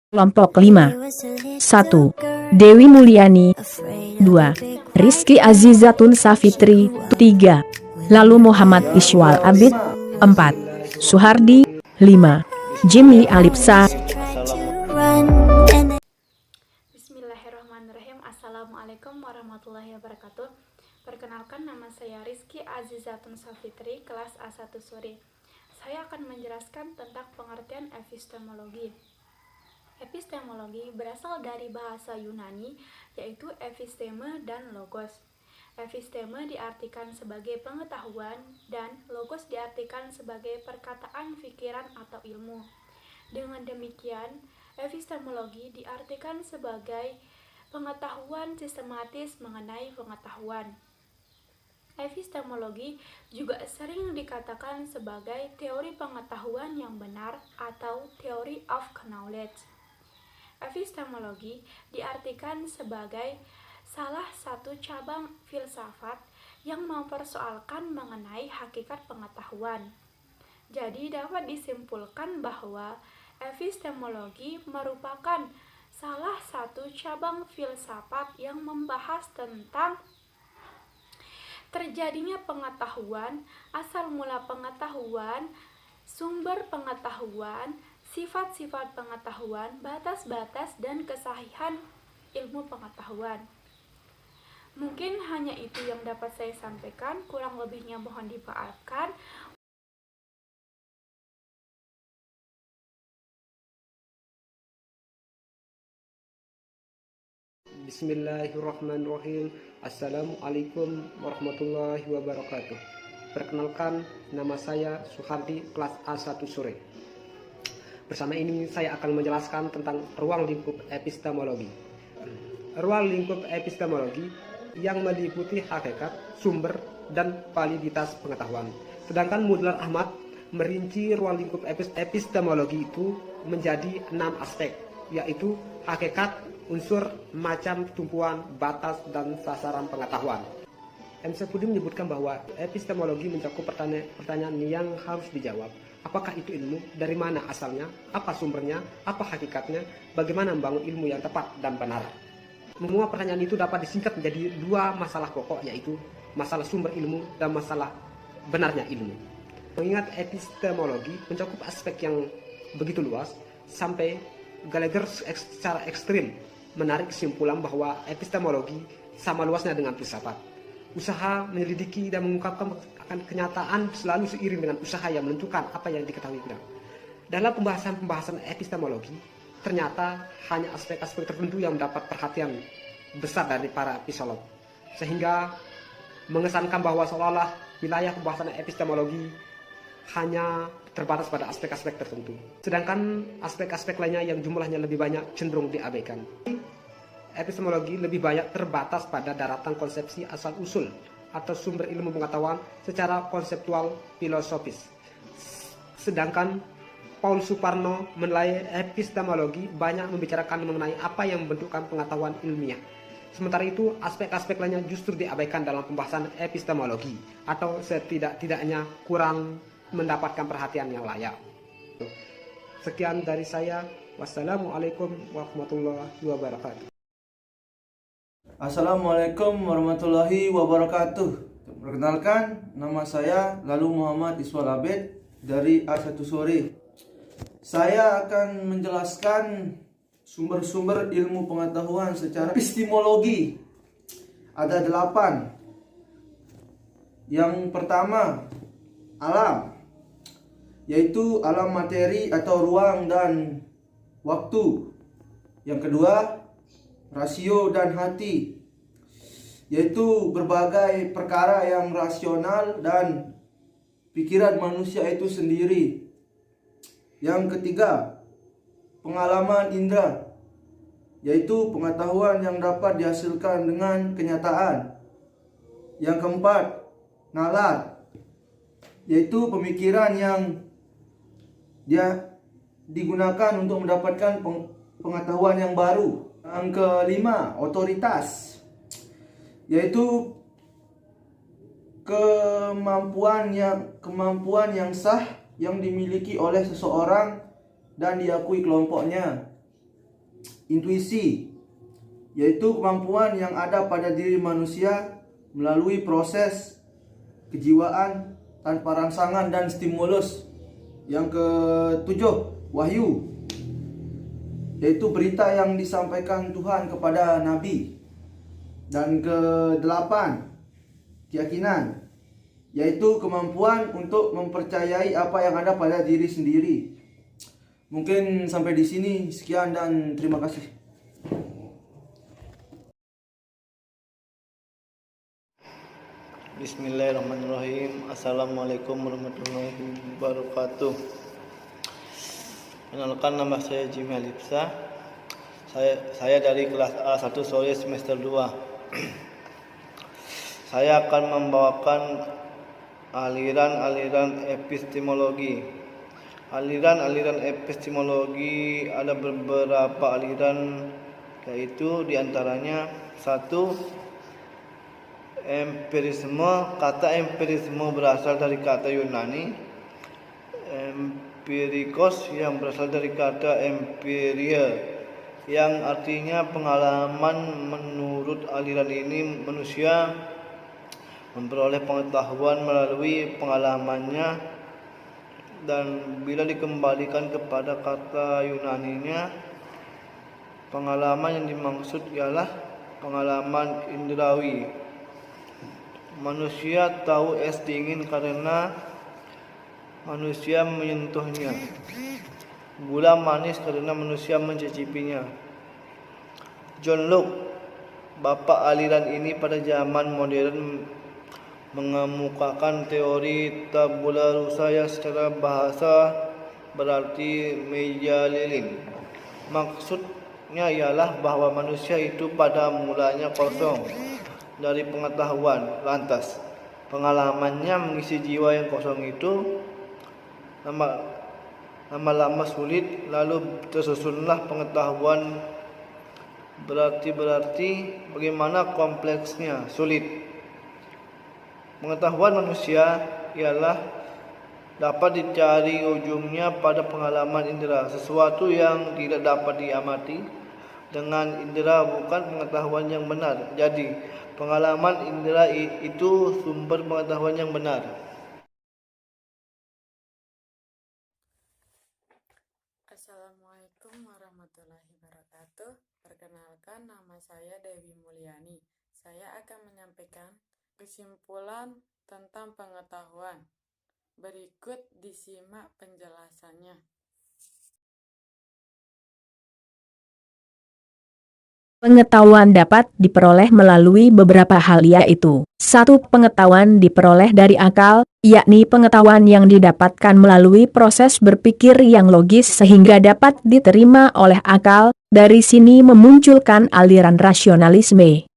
Kelompok 5. 1. Dewi Mulyani. 2. Rizky Azizatun Safitri. 3. Lalu Muhammad Iswal Abid. 4. Suhardi. 5. Jimmy Alipsa. Bismillahirrahmanirrahim. Assalamualaikum warahmatullahi wabarakatuh. Perkenalkan, nama saya Rizky Azizatun Safitri, kelas A1 sore. Saya akan menjelaskan tentang pengertian epistemologi. Epistemologi berasal dari bahasa Yunani, yaitu episteme dan logos. Episteme diartikan sebagai pengetahuan dan logos diartikan sebagai perkataan, pikiran, atau ilmu. Dengan demikian, epistemologi diartikan sebagai pengetahuan sistematis mengenai pengetahuan. Epistemologi juga sering dikatakan sebagai teori pengetahuan yang benar atau theory of knowledge. Epistemologi diartikan sebagai salah satu cabang filsafat yang mempersoalkan mengenai hakikat pengetahuan. Jadi dapat disimpulkan bahwa epistemologi merupakan salah satu cabang filsafat yang membahas tentang terjadinya pengetahuan, asal mula pengetahuan, sumber pengetahuan, sifat-sifat pengetahuan, batas-batas dan kesahihan ilmu pengetahuan. Mungkin hanya itu yang dapat saya sampaikan, kurang lebihnya mohon dimaafkan. Bismillahirrahmanirrahim. Assalamualaikum warahmatullahi wabarakatuh. Perkenalkan, nama saya Suhardi, kelas A1 sore. Bersama ini saya akan menjelaskan tentang ruang lingkup epistemologi. Ruang lingkup epistemologi yang meliputi hakikat, sumber, dan validitas pengetahuan. Sedangkan Mudlar Ahmad merinci ruang lingkup epistemologi itu menjadi 6 aspek, yaitu hakikat, unsur, macam, tumpuan, batas, dan sasaran pengetahuan. M. Safudi menyebutkan bahwa epistemologi mencakup pertanyaan yang harus dijawab. Apakah itu ilmu? Dari mana asalnya? Apa sumbernya? Apa hakikatnya? Bagaimana membangun ilmu yang tepat dan benar? Semua pertanyaan itu dapat disingkat menjadi 2 masalah pokok, yaitu masalah sumber ilmu dan masalah benarnya ilmu. Mengingat epistemologi mencakup aspek yang begitu luas, sampai Gallagher secara ekstrim menarik kesimpulan bahwa epistemologi sama luasnya dengan filsafat. Usaha menyelidiki dan mengungkapkan akan kenyataan selalu seiring dengan usaha yang menentukan apa yang diketahui benar. Dalam pembahasan epistemologi, ternyata hanya aspek-aspek tertentu yang mendapat perhatian besar dari para epistemolog, sehingga mengesankan bahwa seolah-olah wilayah pembahasan epistemologi hanya terbatas pada aspek-aspek tertentu, sedangkan aspek-aspek lainnya yang jumlahnya lebih banyak cenderung diabaikan. Epistemologi lebih banyak terbatas pada daratan konsepsi asal-usul atau sumber ilmu pengetahuan secara konseptual filosofis. Sedangkan Paul Suparno menilai epistemologi banyak membicarakan mengenai apa yang membentukkan pengetahuan ilmiah. Sementara itu, aspek-aspek lainnya justru diabaikan dalam pembahasan epistemologi atau setidak-tidaknya kurang mendapatkan perhatian yang layak. Sekian dari saya. Wassalamualaikum warahmatullahi wabarakatuh. Assalamualaikum warahmatullahi wabarakatuh. Perkenalkan, nama saya Lalu Muhammad Iswal Abid dari A1 sore. Saya akan menjelaskan sumber-sumber ilmu pengetahuan secara epistemologi. Ada 8. Yang pertama, alam, yaitu alam materi atau ruang dan waktu. Yang kedua, rasio dan hati, yaitu berbagai perkara yang rasional dan pikiran manusia itu sendiri. Yang ketiga, pengalaman indera, yaitu pengetahuan yang dapat dihasilkan dengan kenyataan. Yang keempat, nalar, yaitu pemikiran yang dia digunakan untuk mendapatkan pengetahuan yang baru. Yang kelima, otoritas, yaitu kemampuan yang sah yang dimiliki oleh seseorang dan diakui kelompoknya. intuisi, yaitu kemampuan yang ada pada diri manusia melalui proses kejiwaan tanpa rangsangan dan stimulus. Yang ketujuh, wahyu, yaitu berita yang disampaikan Tuhan kepada Nabi. Dan kedelapan, keyakinan, yaitu kemampuan untuk mempercayai apa yang ada pada diri sendiri. Mungkin sampai di sini, sekian dan terima kasih. Bismillahirrahmanirrahim. Assalamualaikum warahmatullahi wabarakatuh. Kenalkan, nama saya Jimmy Alipsa. Saya dari kelas A1 sore semester 2. Saya akan membawakan aliran-aliran epistemologi. Aliran-aliran epistemologi ada beberapa aliran, yaitu diantaranya: 1. Empirisme. Kata empirisme berasal dari kata Yunani empirikos yang berasal dari kata empiria, yang artinya pengalaman. Menurut aliran ini, manusia memperoleh pengetahuan melalui pengalamannya, dan bila dikembalikan kepada kata Yunaninya, pengalaman yang dimaksud ialah pengalaman indrawi. Manusia tahu es dingin karena manusia menyentuhnya. Gula manis karena manusia mencicipinya. John Locke, bapak aliran ini, pada zaman modern mengemukakan teori tabula rasa yang secara bahasa berarti meja lilin. Maksudnya ialah bahwa manusia itu pada mulanya kosong dari pengetahuan, lantas pengalamannya mengisi jiwa yang kosong itu. Lama-lama sulit, lalu tersusunlah pengetahuan. Berarti bagaimana kompleksnya, sulit. Pengetahuan manusia ialah dapat dicari ujungnya pada pengalaman indera. Sesuatu yang tidak dapat diamati dengan indera bukan pengetahuan yang benar. Jadi, pengalaman indera itu sumber pengetahuan yang benar. Assalamualaikum warahmatullahi wabarakatuh. Perkenalkan, nama saya Dewi Mulyani. Saya akan menyampaikan kesimpulan tentang pengetahuan. Berikut disimak penjelasannya. Pengetahuan dapat diperoleh melalui beberapa hal, yaitu: 1. Pengetahuan diperoleh dari akal, yakni pengetahuan yang didapatkan melalui proses berpikir yang logis sehingga dapat diterima oleh akal. Dari sini memunculkan aliran rasionalisme.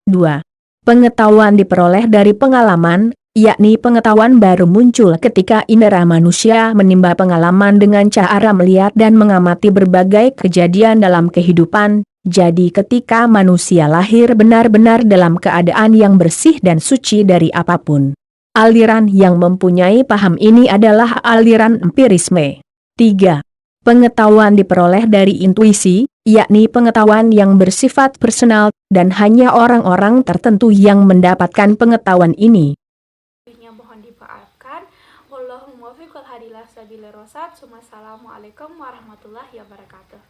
2. Pengetahuan diperoleh dari pengalaman, yakni pengetahuan baru muncul ketika indera manusia menimba pengalaman dengan cara melihat dan mengamati berbagai kejadian dalam kehidupan. Jadi ketika manusia lahir benar-benar dalam keadaan yang bersih dan suci dari apapun. Aliran yang mempunyai paham ini adalah aliran empirisme. 3. Pengetahuan diperoleh dari intuisi, yakni pengetahuan yang bersifat personal, dan hanya orang-orang tertentu yang mendapatkan pengetahuan ini. Mohon dimaafkan. Wallahul muwaffiq wal hadi ila sabilir rasyad. Wassalamualaikum warahmatullahi wabarakatuh.